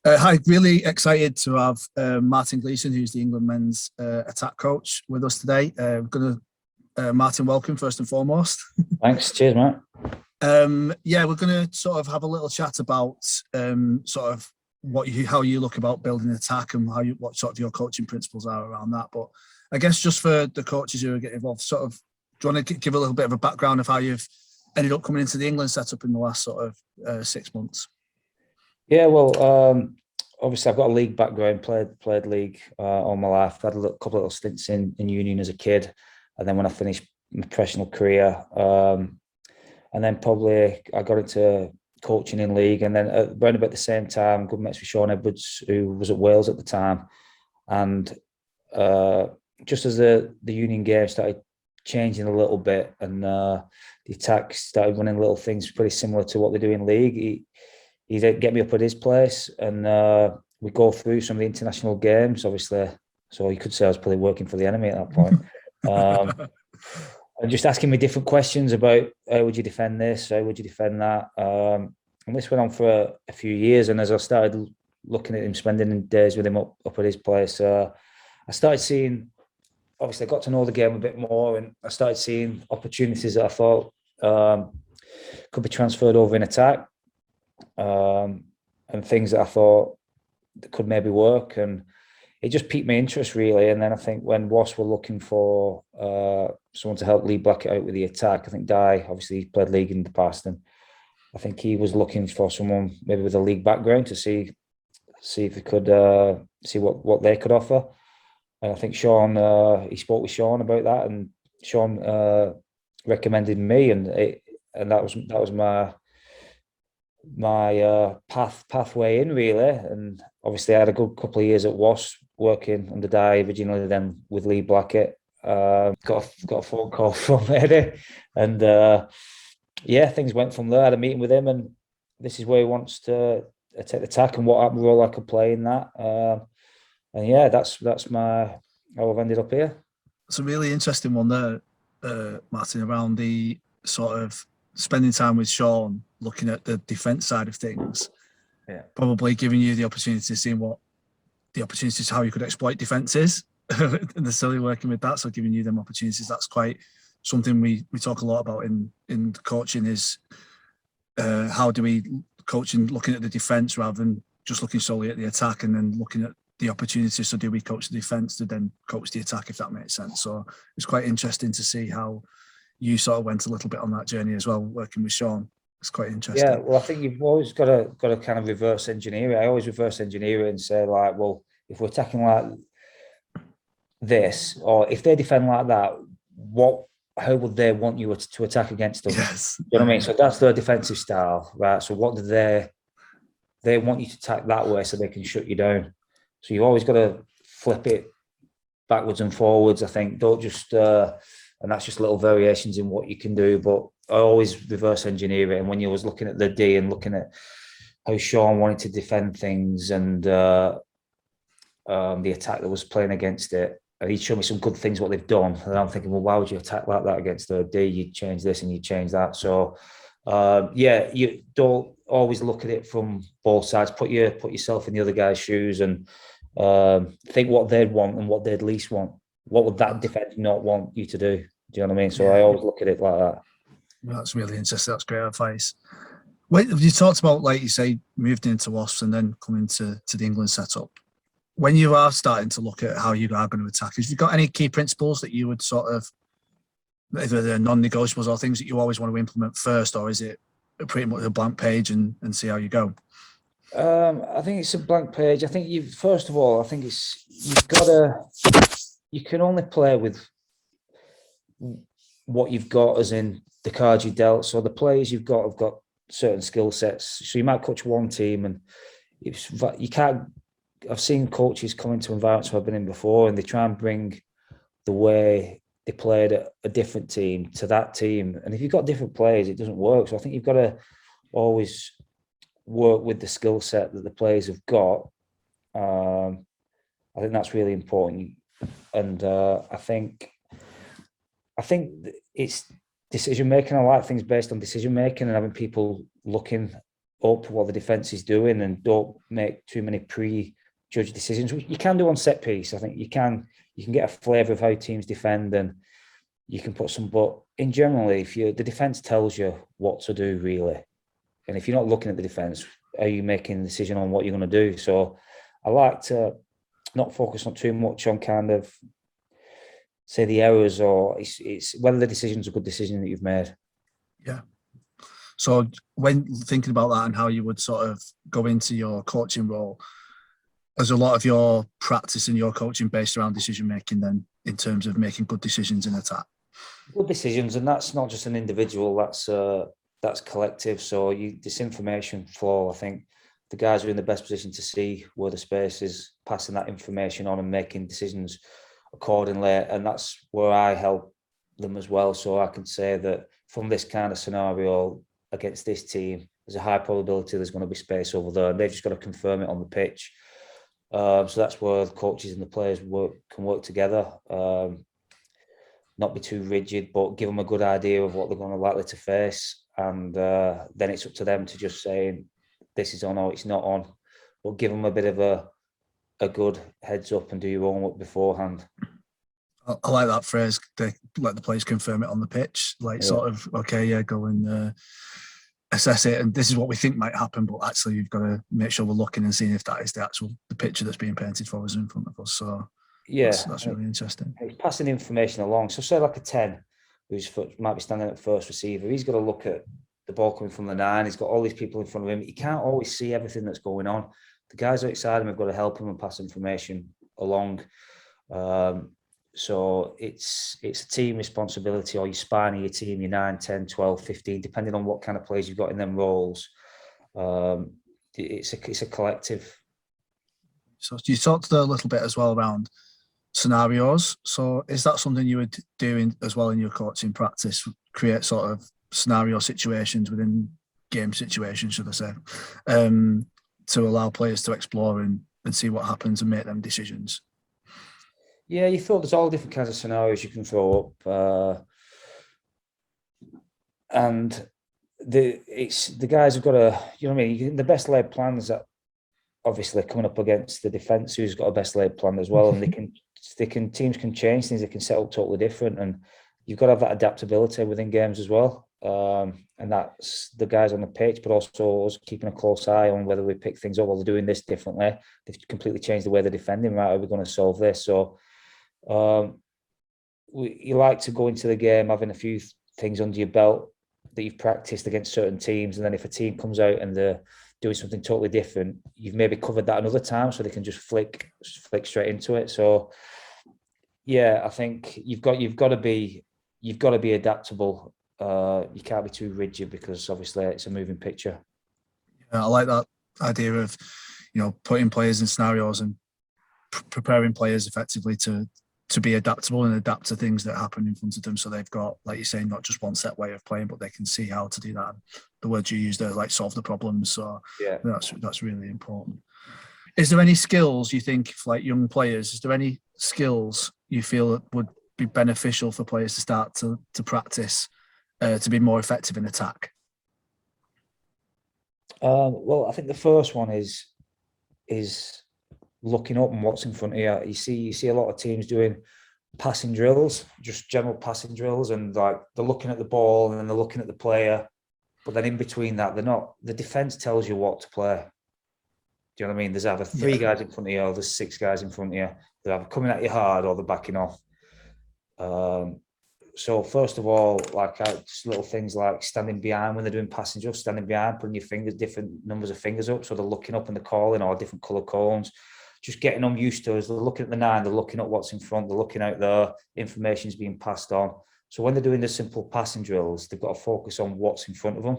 Hi, really excited to have Martin Gleeson, who's the England men's attack coach, with us today. Martin, welcome first and foremost. Thanks. Cheers, mate. Yeah, we're going to sort of have a little chat about sort of how you look about building an attack and what sort of your coaching principles are around that. But I guess just for the coaches who are getting involved, sort of, do you want to give a little bit of a background of how you've ended up coming into the England setup in the last sort of 6 months? Yeah, well, obviously I've got a league background, played league all my life. Had couple of little stints in union as a kid, and then when I finished my professional career, and then probably I got into coaching in league, and then around about the same time, good mates with Sean Edwards, who was at Wales at the time, and just as the union game started changing a little bit, and the attack started running little things pretty similar to what they do in league. He'd get me up at his place, and we go through some of the international games, obviously. So you could say I was probably working for the enemy at that point. And just asking me different questions about how would you defend this, how would you defend that. And this went on for a few years. And as I started looking at him, spending days with him up at his place, I started seeing, obviously I got to know the game a bit more, and I started seeing opportunities that I thought could be transferred over in attack. And things that I thought that could maybe work, and it just piqued my interest really. And then I think when Wasps were looking for someone to help Lee Blackett out with the attack, I think Di obviously played league in the past, and I think he was looking for someone maybe with a league background to see if they could see what they could offer. And I think Sean, he spoke with Sean about that, and Sean recommended me, and that was my pathway in really. And obviously I had a good couple of years at Wasps working under Di originally, then with Lee Blackett. Got a phone call from Eddie, and yeah, things went from there. I had a meeting with him, and this is where he wants to take the attack and what role I could play in that. And yeah, that's how I've ended up here. It's a really interesting one there, Martin, around the sort of spending time with Sean, looking at the defence side of things, probably giving you the opportunity to see what the opportunities, how you could exploit defences, and necessarily working with that. So giving you them opportunities, that's quite something we talk a lot about in coaching is how do we coaching looking at the defence rather than just looking solely at the attack, and then looking at the opportunities. So do we coach the defence to then coach the attack, if that makes sense? So it's quite interesting to see how you sort of went a little bit on that journey as well, working with Sean. It's quite interesting. Yeah, well, I think you've always got to kind of reverse engineer it. I always reverse engineer it and say, like, well, if we're attacking like this, or if they defend like that, how would they want you to attack against them? Yes. You know what I mean? So that's their defensive style, right? So what do they want you to attack that way so they can shut you down? So you've always got to flip it backwards and forwards. I think don't just and that's just little variations in what you can do. But I always reverse engineer it. And when you was looking at the D and looking at how Sean wanted to defend things, and the attack that was playing against it, and he'd show me some good things what they've done, and I'm thinking, well, why would you attack like that against the D? You'd change this and you'd change that. So yeah, you don't always look at it from both sides. Put yourself in the other guy's shoes, and think what they'd want and what they'd least want. What would that defense not want you to do? Do you know what I mean? So I always look at it like that. That's really interesting. That's great advice. When you talked about, like you say, moved into Wasps and then coming to the England setup, when you are starting to look at how you are going to attack, have you got any key principles that you would sort of, either they're non-negotiables or things that you always want to implement first, or is it pretty much a blank page and see how you go? I think it's a blank page. I think first of all, I think you can only play with what you've got, as in the cards you dealt. So the players you've got have got certain skill sets. So you might coach one team, and you can't. I've seen coaches come into environments where I've been in before, and they try and bring the way they played at a different team to that team. And if you've got different players, it doesn't work. So I think you've got to always work with the skill set that the players have got. I think that's really important. And I think it's decision making. I like things based on decision making and having people looking up what the defence is doing and don't make too many pre-judged decisions, which you can do on set piece. I think you can get a flavour of how teams defend, and you can put some, but in generally, if the defence tells you what to do, really, and if you're not looking at the defence, are you making a decision on what you're going to do? So I like to not focus on too much on kind of say the errors, or it's whether the decision's a good decision that you've made. Yeah. So when thinking about that and how you would sort of go into your coaching role, there's a lot of your practice and your coaching based around decision making then in terms of making good decisions in attack. Good decisions, and that's not just an individual, that's collective. So this information flow, I think the guys are in the best position to see where the space is, passing that information on and making decisions accordingly. And that's where I help them as well. So I can say that from this kind of scenario against this team, there's a high probability there's going to be space over there, and they've just got to confirm it on the pitch. So that's where the coaches and the players can work together. Not be too rigid, but give them a good idea of what they're going to likely to face. And then it's up to them to just say, this is on or it's not on. But give them a bit of a good heads up and do your own work beforehand. I like that phrase. They let the players confirm it on the pitch. Like sort of, okay, yeah, go and assess it. And this is what we think might happen, but actually you've got to make sure we're looking and seeing if that is the picture that's being painted for us in front of us. So yeah, that's really interesting. It's passing information along. So say like a 10 who's might be standing at first receiver, he's got to look at the ball coming from the 9. He's got all these people in front of him. He can't always see everything that's going on. The guys outside him have got to help him and pass information along. So it's a team responsibility, or your spine of your team, your 9, 10, 12, 15, depending on what kind of players you've got in them roles. It's a collective. So you talked a little bit as well around scenarios. So is that something you would do as well in your coaching practice? Create sort of scenario situations within game situations, should I say, to allow players to explore and see what happens and make them decisions? Yeah, you thought there's all different kinds of scenarios you can throw up, and the guys have got to, you know what I mean. The best laid plans that obviously coming up against the defense, who's got a best laid plan as well, and teams can change things. They can set up totally different, and you've got to have that adaptability within games as well. And that's the guys on the pitch, but also us keeping a close eye on whether we pick things up. Well, they're doing this differently. They've completely changed the way they're defending. Right? How are we going to solve this? So. You like to go into the game having a few things under your belt that you've practiced against certain teams, and then if a team comes out and they're doing something totally different, you've maybe covered that another time, so they can just flick straight into it. So yeah, I think you've got to be adaptable. You can't be too rigid, because obviously it's a moving picture. Yeah, I like that idea of putting players in scenarios and preparing players effectively to be adaptable and adapt to things that happen in front of them. So they've got, like you're saying, not just one set way of playing, but they can see how to do that. The words you use there, like solve the problems. So yeah, that's really important. Is there any skills you think, for like young players, is there any skills you feel that would be beneficial for players to start to practice to be more effective in attack? Well, I think the first one is looking up and what's in front of you. You see a lot of teams doing passing drills, just general passing drills, and like they're looking at the ball and then they're looking at the player, but then in between that, they're not. The defense tells you what to play. Do you know what I mean? There's either 3 guys in front of you or there's 6 guys in front of you. They're either coming at you hard or they're backing off. So first of all, like just little things like standing behind when they're doing passing drills, standing behind, putting your fingers, different numbers of fingers up, so they're looking up and they're calling, or different colour cones. Just getting them used to, as they're looking at the 9, they're looking at what's in front, they're looking out there, information's being passed on. So when they're doing the simple passing drills, they've got to focus on what's in front of them,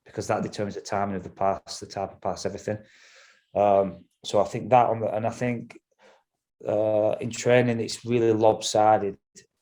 because that determines the timing of the pass, the type of pass, everything. So I think that, and I think in training, it's really lopsided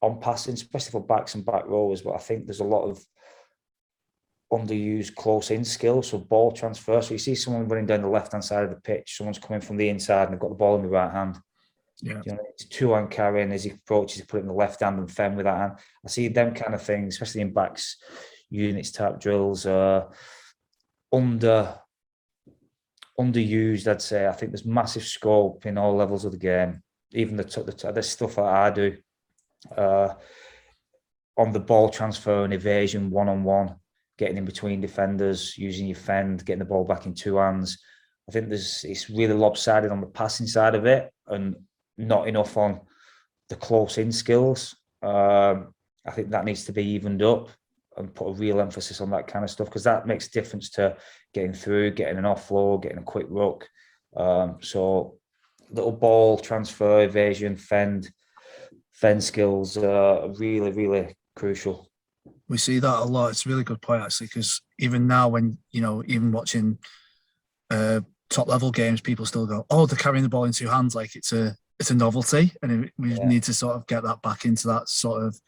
on passing, especially for backs and back rowers, but I think there's a lot of underused close-in skill, so ball transfer. So you see someone running down the left-hand side of the pitch, someone's coming from the inside and they've got the ball in the right hand. Yeah. It's 2-hand carrying, as he approaches, he put it in the left hand and fend with that hand. I see them kind of things, especially in backs units type drills. underused, I'd say. I think there's massive scope in all levels of the game, even the stuff that I do on the ball transfer and evasion, one-on-one, getting in between defenders, using your fend, getting the ball back in two hands. I think it's really lopsided on the passing side of it and not enough on the close-in skills. I think that needs to be evened up and put a real emphasis on that kind of stuff, because that makes a difference to getting through, getting an offload, getting a quick ruck. So little ball transfer, evasion, fend skills are really, really crucial. We see that a lot. It's a really good point, actually, because even now, when even watching top level games, people still go, "Oh, they're carrying the ball in two hands," like it's a novelty, and we need to sort of get that back into that sort of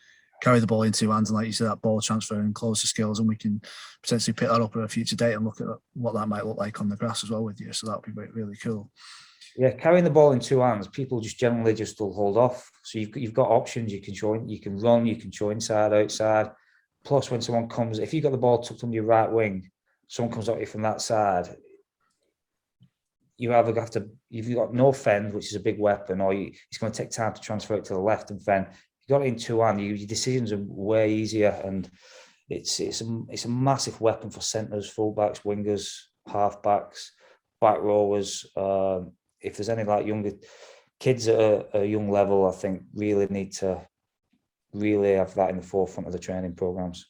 carry the ball in two hands, and like you said, that ball transfer and closer skills, and we can potentially pick that up at a future date and look at what that might look like on the grass as well with you. So that would be really cool. Yeah, carrying the ball in two hands, people just generally just will hold off. So you've got options. You can run, you can show inside, outside. Plus, when someone comes, if you've got the ball tucked under your right wing, someone comes at you from that side, you either have to, if you've got no fend, which is a big weapon, or it's going to take time to transfer it to the left and fend. If you got it in two hands, your decisions are way easier, and it's a massive weapon for centres, fullbacks, wingers, halfbacks, back rowers. If there's any like younger kids at a young level, I think really need to really have that in the forefront of the training programs.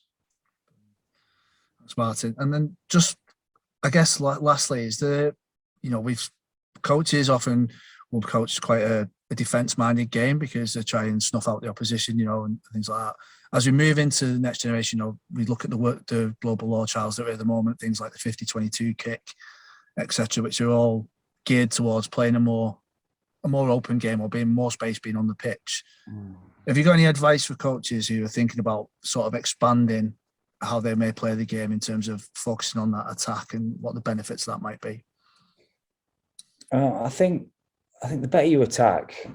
That's Martin. And then just, I guess, lastly, is we've coaches often will coach quite a defence-minded game because they try and snuff out the opposition, and things like that. As we move into the next generation, we look at the global law trials that are at the moment, things like the 50-22 kick, etc., which are all geared towards playing a more open game or being more space being on the pitch. Have you got any advice for coaches who are thinking about sort of expanding how they may play the game in terms of focusing on that attack and what the benefits of that might be? I think the better you attack,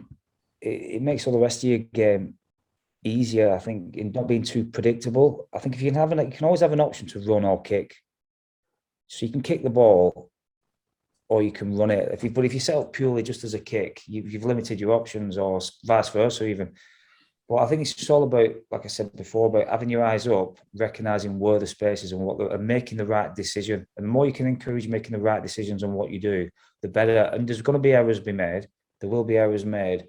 it makes all the rest of your game easier. I think in not being too predictable. I think if you can always have an option to run or kick. So you can kick the ball, or you can run it. But if you set up purely just as a kick, you've limited your options, or vice versa even. But I think it's just all about, like I said before, about having your eyes up, recognising where the spaces and making the right decision. And the more you can encourage making the right decisions on what you do, the better. And there's going to be errors be made. There will be errors made.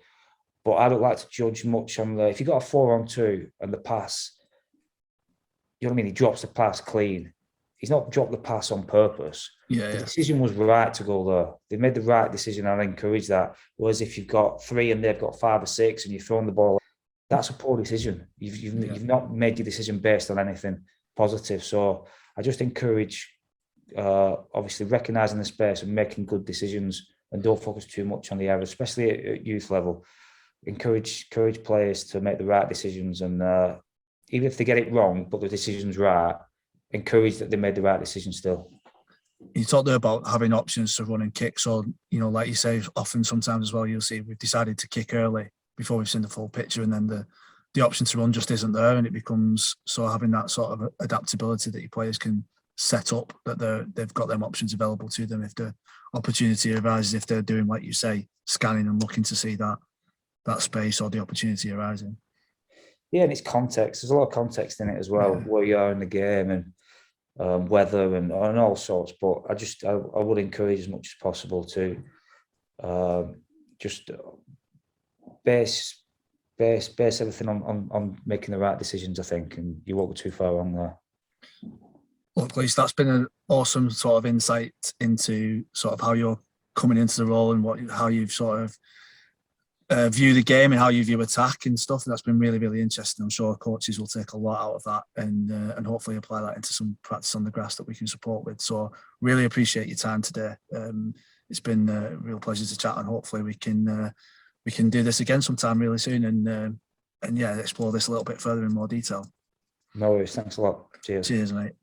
But I don't like to judge much on if you've got a 4-on-2 and the pass, you know what I mean? He drops the pass clean. He's not dropped the pass on purpose. The decision was right to go there. They made the right decision, and I encourage that. Whereas if you've got 3 and they've got 5 or 6 and you're throwing the ball, that's a poor decision. You've not made your decision based on anything positive. So I just encourage, obviously, recognising the space and making good decisions, and don't focus too much on the errors, especially at youth level. Encourage players to make the right decisions, and even if they get it wrong, but the decision's right, encourage that they made the right decision still. You talked there about having options to run and kick. So, like you say, often sometimes as well, you'll see we've decided to kick early before we've seen the full picture, and then the option to run just isn't there, and it becomes having that sort of adaptability that your players can set up, that they've got them options available to them if the opportunity arises, if they're doing, like you say, scanning and looking to see that space or the opportunity arising. Yeah, and it's context. There's a lot of context in it as well, where you are in the game and weather and all sorts. But I would encourage as much as possible to just base everything on making the right decisions, I think, and you won't go too far wrong there. Look, Gleeson, that's been an awesome sort of insight into sort of how you're coming into the role and how you've sort of view the game and how you view attack and stuff. That's been really, really interesting. I'm sure coaches will take a lot out of that and hopefully apply that into some practice on the grass that we can support with. So really appreciate your time today. It's been a real pleasure to chat, and hopefully we can do this again sometime really soon and explore this a little bit further in more detail. No worries. Thanks a lot. Cheers. Cheers, mate.